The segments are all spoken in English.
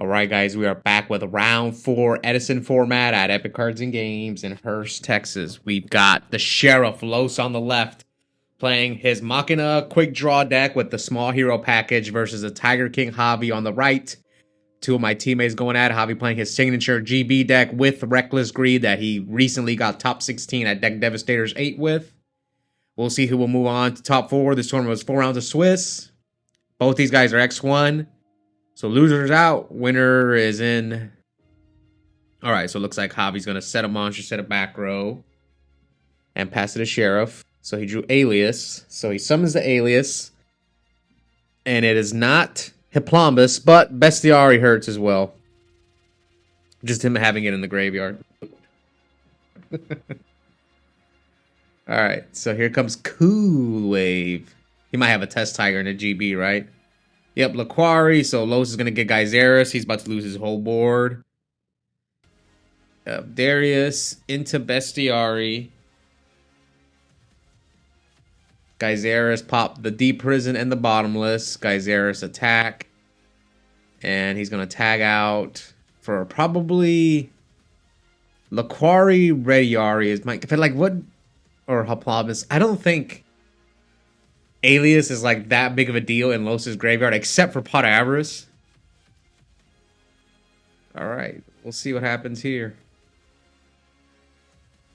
All right, guys, we are back with round 4 Edison Format at Epik Cards and Games in Hurst, Texas. We've got the Sheriff Los on the left playing his Machina QuickDraw deck with the small hero package versus the Tiger King Javi on the right. Two of my teammates going at it. Javi playing his signature GB deck with Reckless Greed that he recently got top 16 at Deck Devastators 8 with. We'll see who will move on to top 4. This tournament was 4 rounds of Swiss. Both these guys are X1. So loser's out. Winner is in. All right, so it looks like Javi's going to set a monster, set a back row, and pass it to Sheriff. So he drew Alias. So he summons the Alias. And it is not Hiplombus, but Bestiari hurts as well. Just him having it in the graveyard. All right, so here comes Cool Wave. He might have a Test Tiger and a GB, right? Yep, Laquari. So Los is going to get Geyseris. He's about to lose his whole board. Darius into Bestiari. Geyseris pop the Deep Prison and the Bottomless. Geyseris attack. And he's going to tag out for probably Laquari Rediari is my... Like, what... Or Haplabus. I don't think Alias is like that big of a deal in Los's graveyard, except for Pot of Avarice. Alright, we'll see what happens here.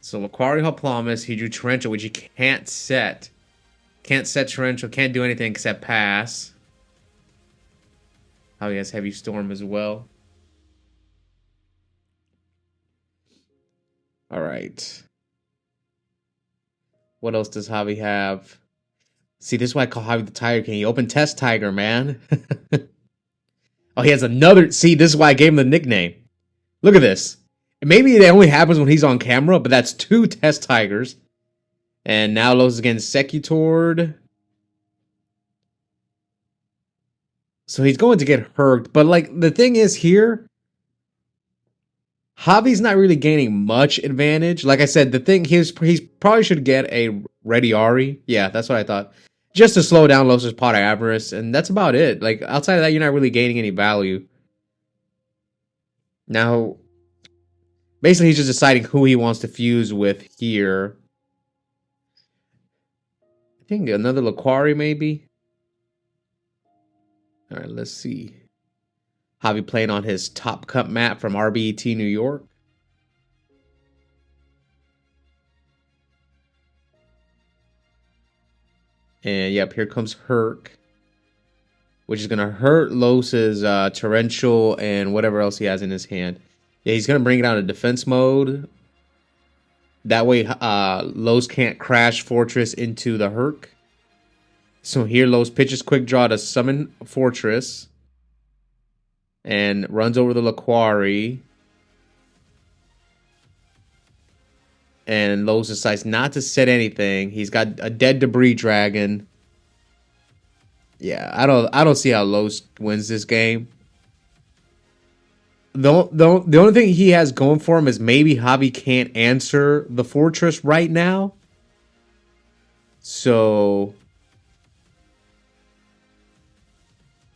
So Laquari Haplabus, he drew Torrential, which he can't set. Can't set Torrential, can't do anything except pass. Oh, he has Heavy Storm as well. Alright. What else does Javi have? See, this is why I call Javi the Tiger King. He opened Test Tiger, man. Oh, he has another... See, this is why I gave him the nickname. Look at this. And maybe it only happens when he's on camera, but that's 2 Test Tigers. And now Los is against Secutord. So he's going to get hurt. But, like, the thing is here... Javi's not really gaining much advantage. Like I said, the thing he's probably should get a Rediari. Yeah, that's what I thought. Just to slow down Los's Pot of Avarice, and that's about it. Like outside of that, you're not really gaining any value. Now, basically, he's just deciding who he wants to fuse with here. I think another Laquari maybe. All right, let's see. Javi playing on his Top Cut map from RBET New York. And yep, here comes Herc, which is going to hurt Los's Torrential and whatever else he has in his hand. Yeah, he's going to bring it out of defense mode. That way, Los can't crash Fortress into the Herc. So here, Los pitches Quick Draw to summon Fortress. And runs over the Laquari. And Los decides not to set anything. He's got a dead Debris Dragon. Yeah, I don't see how Los wins this game. The only thing he has going for him is maybe Javi can't answer the Fortress right now. So...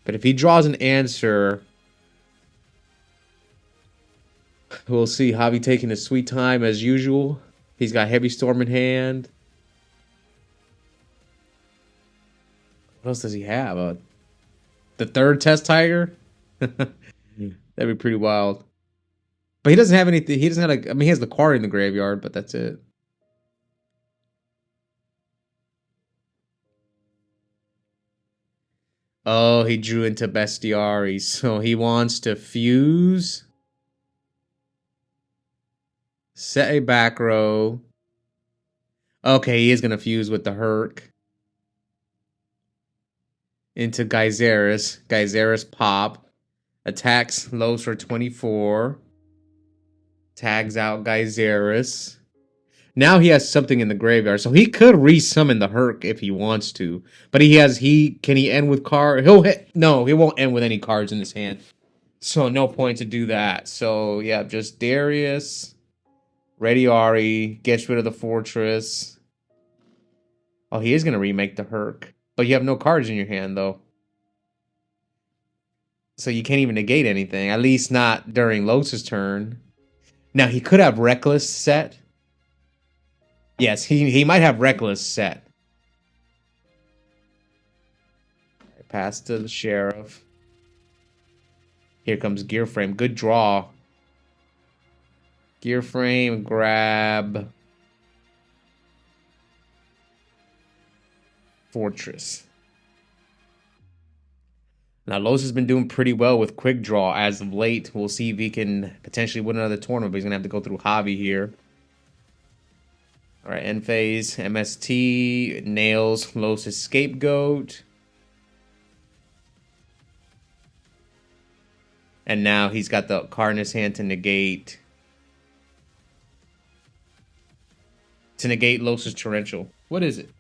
But if he draws an answer... We'll see Javi taking his sweet time as usual. He's got Heavy Storm in hand. What else does he have? The 3rd Test Tiger? That'd be pretty wild. But he doesn't have anything. He doesn't have I mean, he has the Laquari in the graveyard, but that's it. Oh, he drew into Bestiari. So he wants to fuse... Set a back row. Okay, he is going to fuse with the Herc. Into Geyseris. Geyseris pop. Attacks Los for 24. Tags out Geyseris. Now he has something in the graveyard. So he could resummon the Herc if he wants to. But can he end with card? No, he won't end with any cards in his hand. So no point to do that. So yeah, just Darius. Rediari gets rid of the Fortress. Oh, he is going to remake the Herc. But you have no cards in your hand, though. So you can't even negate anything. At least not during Los's turn. Now, he could have Reckless set. Yes, he might have Reckless set. Pass to the Sheriff. Here comes Gear Frame. Good draw. Gear Frame, grab. Fortress. Now, Los has been doing pretty well with Quick Draw as of late. We'll see if he can potentially win another tournament, but he's going to have to go through Javi here. All right, end phase, MST, nails Los' Scapegoat. And now he's got the card in his hand to negate. To negate Los' Torrential. What is it?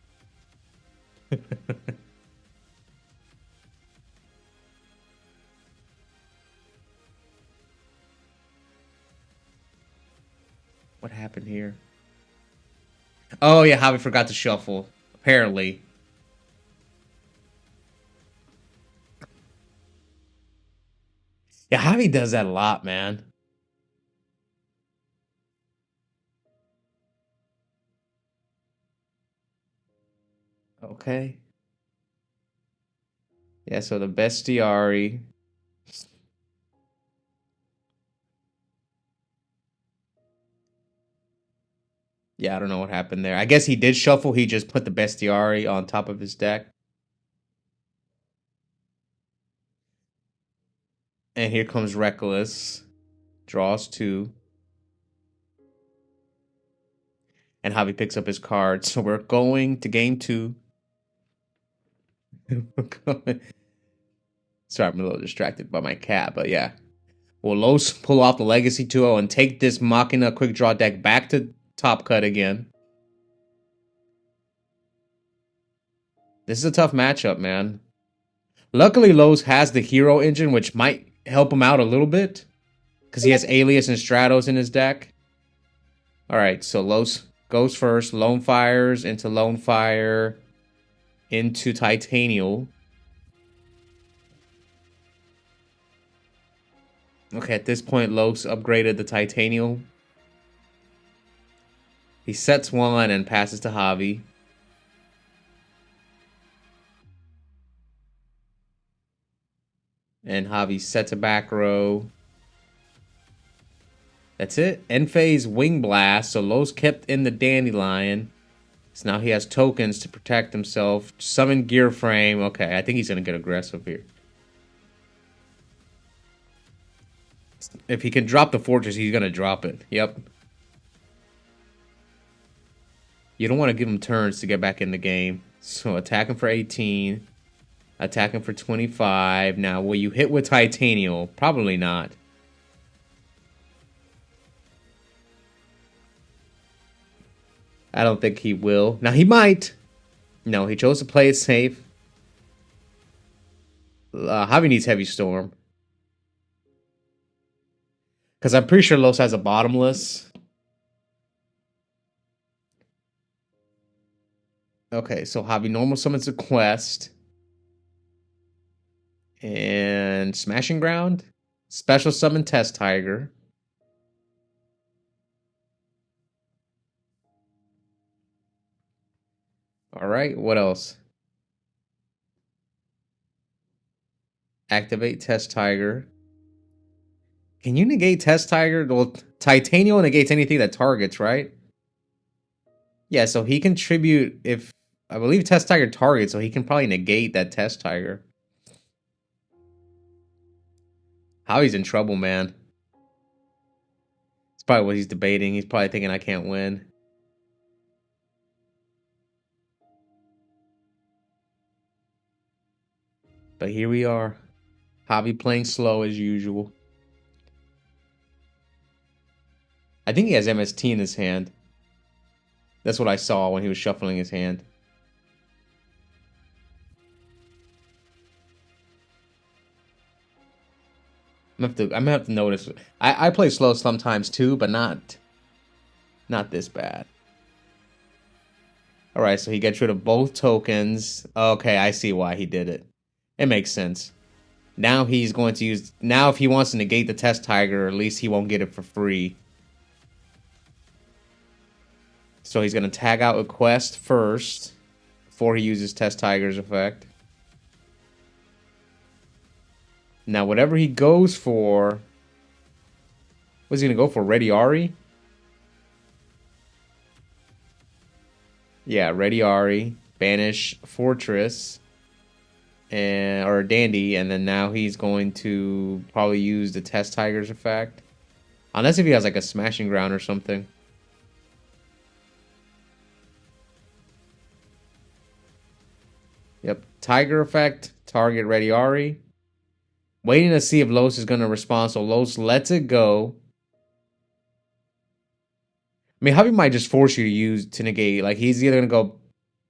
What happened here? Oh, yeah, Javi forgot to shuffle. Apparently. Yeah, Javi does that a lot, man. Okay. Yeah, so the Bestiari. Yeah, I don't know what happened there. I guess he did shuffle. He just put the Bestiari on top of his deck. And here comes Reckless. Draws 2. And Javi picks up his card. So we're going to game 2. Sorry, I'm a little distracted by my cat, but yeah. Will Los pull off the Legacy 2-0 and take this Machina QuickDraw deck back to top cut again? This is a tough matchup, man. Luckily, Los has the hero engine, which might help him out a little bit. Because he has Alias and Stratos in his deck. Alright, so Los goes first. Lone Fires into Lone Fire. Into Titanial. Okay, at this point, Los upgraded the Titanial. He sets 1 and passes to Javi. And Javi sets a back row. That's it. End phase, Wing Blast. So Los kept in the Dandelion. So now he has tokens to protect himself. Summon Gear Frame. Okay, I think he's going to get aggressive here. If he can drop the Fortress, he's going to drop it. Yep. You don't want to give him turns to get back in the game. So attack him for 18. Attack him for 25. Now, will you hit with Titanial? Probably not. I don't think he will. Now, he might. No, he chose to play it safe. Javi needs Heavy Storm. Because I'm pretty sure Los has a bottomless. Okay, so Javi normal summons a quest. And Smashing Ground. Special summon Test Tiger. Alright, what else? Activate Test Tiger. Can you negate Test Tiger? Well, Titanial negates anything that targets, right? Yeah, so he can tribute if... I believe Test Tiger targets, so he can probably negate that Test Tiger. Javi's in trouble, man. It's probably what he's debating. He's probably thinking I can't win. But here we are. Javi playing slow as usual. I think he has MST in his hand. That's what I saw when he was shuffling his hand. I'm gonna have to notice. I play slow sometimes too, but not this bad. Alright, so he gets rid of both tokens. Okay, I see why he did it. It makes sense. Now he's going to use... Now if he wants to negate the Test Tiger, at least he won't get it for free. So he's going to tag out a quest first before he uses Test Tiger's effect. Now whatever he goes for... What's he going to go for? Ready Ari? Yeah, Ready Ari. Banish Fortress. Or Dandy, and then now he's going to probably use the Test Tiger's effect. Unless if he has like a Smashing Ground or something. Yep, Tiger effect, target Ready Ari. Waiting to see if Los is going to respond, so Los lets it go. I mean, Javi might just force you to negate. Like, he's either going to go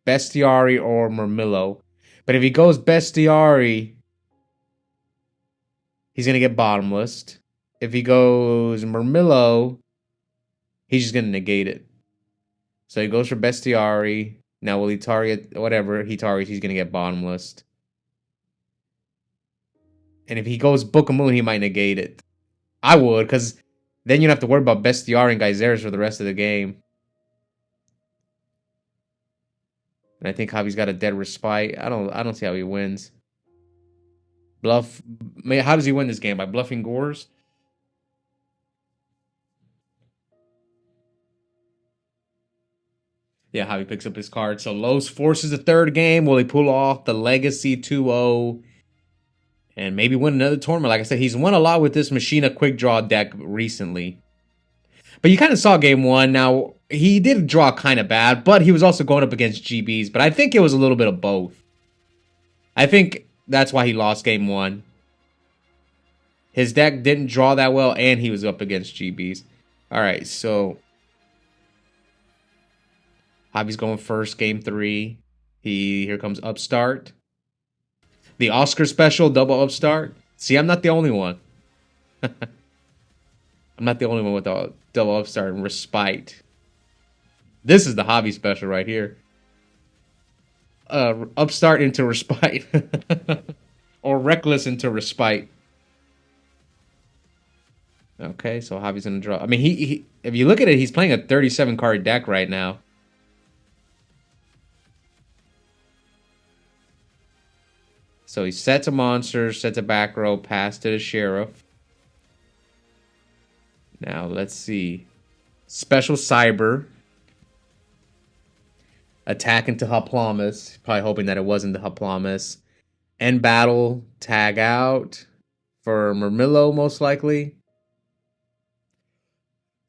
Bestiari or Murmillo. But if he goes Bestiari, he's going to get bottomless. If he goes Murmillo, he's just going to negate it. So he goes for Bestiari. Now will he target whatever he targets, he's going to get bottomless. And if he goes Book of Moon, he might negate it. I would, because then you don't have to worry about Bestiari and Geyseris for the rest of the game. And I think Javi's got a dead respite. I don't see how he wins. Bluff. How does he win this game? By bluffing Gores? Yeah, Javi picks up his card. So Los forces the third game. Will he pull off the Legacy 2-0? And maybe win another tournament? Like I said, he's won a lot with this Machina QuickDraw deck recently. But you kind of saw game one. Now, he did draw kind of bad, but he was also going up against GBs. But I think it was a little bit of both. I think that's why he lost game one. His deck didn't draw that well, and he was up against GBs. All right, so Javi's going first, game three. Here comes Upstart. The Oscar special, double Upstart. See, I'm not the only one. I'm not the only one with the double Upstart and Respite. This is the Javi special right here. Upstart into Respite. Or Reckless into Respite. Okay, so Javi's going to draw. I mean, he if you look at it, he's playing a 37 card deck right now. So he sets a monster, sets a back row, pass to the Sheriff. Now, let's see. Special Cyber. Attack into Hoplamas. Probably hoping that it wasn't the Hoplamas. End battle. Tag out. For Murmillo, most likely.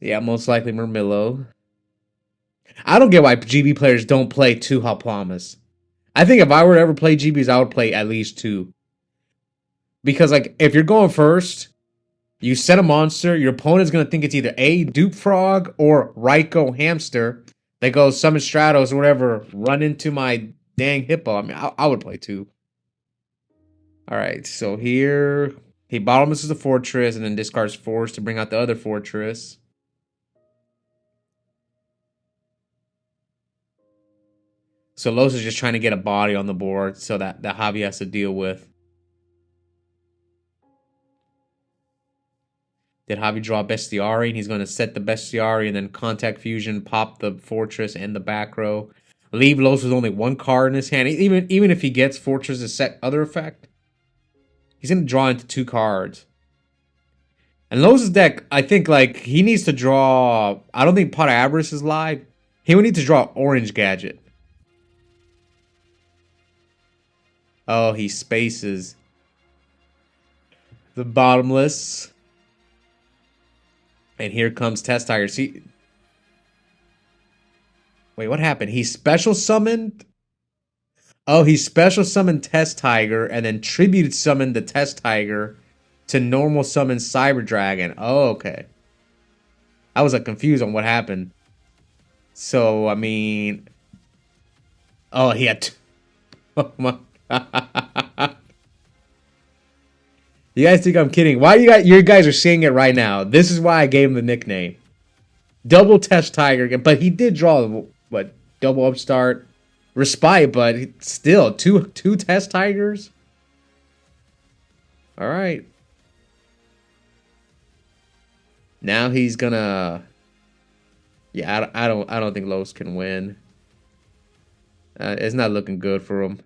Yeah, most likely Murmillo. I don't get why GB players don't play 2 Hoplamas. I think if I were to ever play GBs, I would play at least 2. Because, like, if you're going first, you set a monster, your opponent's going to think it's either A, Dupe Frog, or Raikou Hamster. They go Summon Stratos or whatever, run into my dang Hippo. I mean, I would play 2. Alright, so here, he bottomlesses the Fortress and then discards Force to bring out the other Fortress. So Los is just trying to get a body on the board so that Javi has to deal with. Did Javi draw Bestiari? And he's going to set the Bestiari and then Contact Fusion, pop the Fortress and the back row. Leave Los with only 1 card in his hand. Even if he gets Fortress to set other effect, he's going to draw into 2 cards. And Los's deck, I think, like, he needs to draw... I don't think Pot of Avarice is live. He would need to draw Orange Gadget. Oh, he spaces. The bottomless. And here comes Test Tiger. See. Wait, what happened? He special summoned? Oh, he special summoned Test Tiger and then tribute summoned the Test Tiger to normal summon Cyber Dragon. Oh, okay. I was like confused on what happened. So, I mean. Oh, he had. Oh my. You guys think I'm kidding? Why you guys are saying it right now? This is why I gave him the nickname. Double Test Tiger, but he did draw what? Double Upstart, Respite, but still two Test Tigers. All right. Now he's gonna. Yeah, I don't think Los can win. It's not looking good for him.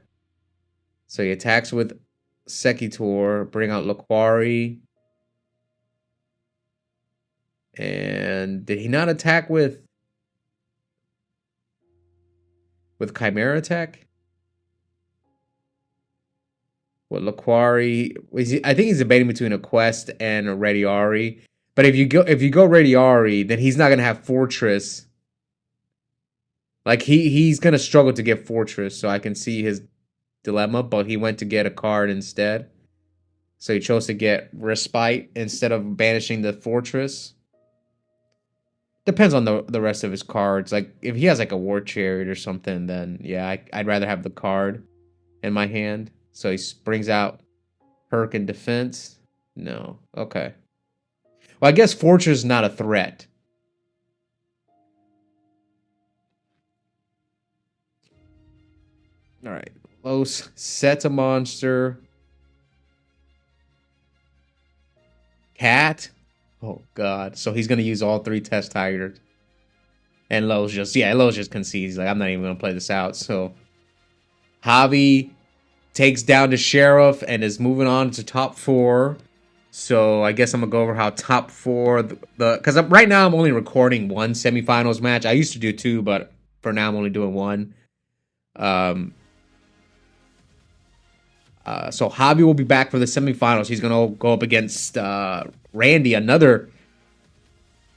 So he attacks with Sekitor, bring out Laquari. And did he not attack with Chimera Attack? With Laquari, I think he's debating between a Quest and a Rediari. But if you go Rediari, then he's not gonna have Fortress. Like he's gonna struggle to get Fortress, so I can see his dilemma. But he went to get a card instead, so he chose to get Respite instead of banishing the Fortress. Depends on the rest of his cards. Like if he has like a War Chariot or something, then yeah, I'd rather have the card in my hand. So he brings out Herc in defense. No, okay. Well, I guess Fortress is not a threat. All right, Los sets a monster. Cat. Oh God! So he's gonna use all 3 Test Tigers. And Los just concedes. He's like, I'm not even gonna play this out. So Javi takes down the Sheriff and is moving on to top 4. So I guess I'm gonna go over how top 4 because right now I'm only recording 1 semifinals match. I used to do 2, but for now I'm only doing 1. So Javi will be back for the semifinals. He's gonna go up against Randy, another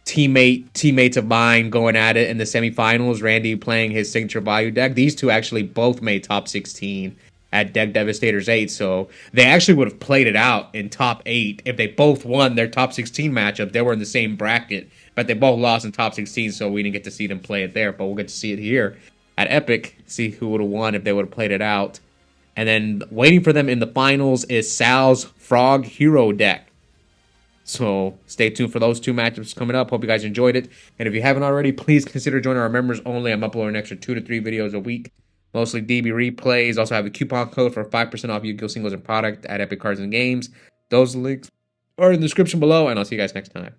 teammates of mine going at it in the semifinals. Randy playing his signature value deck. These two actually both made top 16 at Deck Devastators 8, so they actually would have played it out in top 8 if they both won their top 16 matchup. They were in the same bracket, but they both lost in top 16, so we didn't get to see them play it there, but we'll get to see it here at Epik, see who would have won if they would have played it out. And then waiting for them in the finals is Sal's Frog Hero deck. So stay tuned for those 2 matchups coming up. Hope you guys enjoyed it. And if you haven't already, please consider joining our members only. I'm uploading an extra 2 to 3 videos a week. Mostly DB replays. Also have a coupon code for 5% off Yu-Gi-Oh! Singles and product at Epik Cards and Games. Those links are in the description below. And I'll see you guys next time.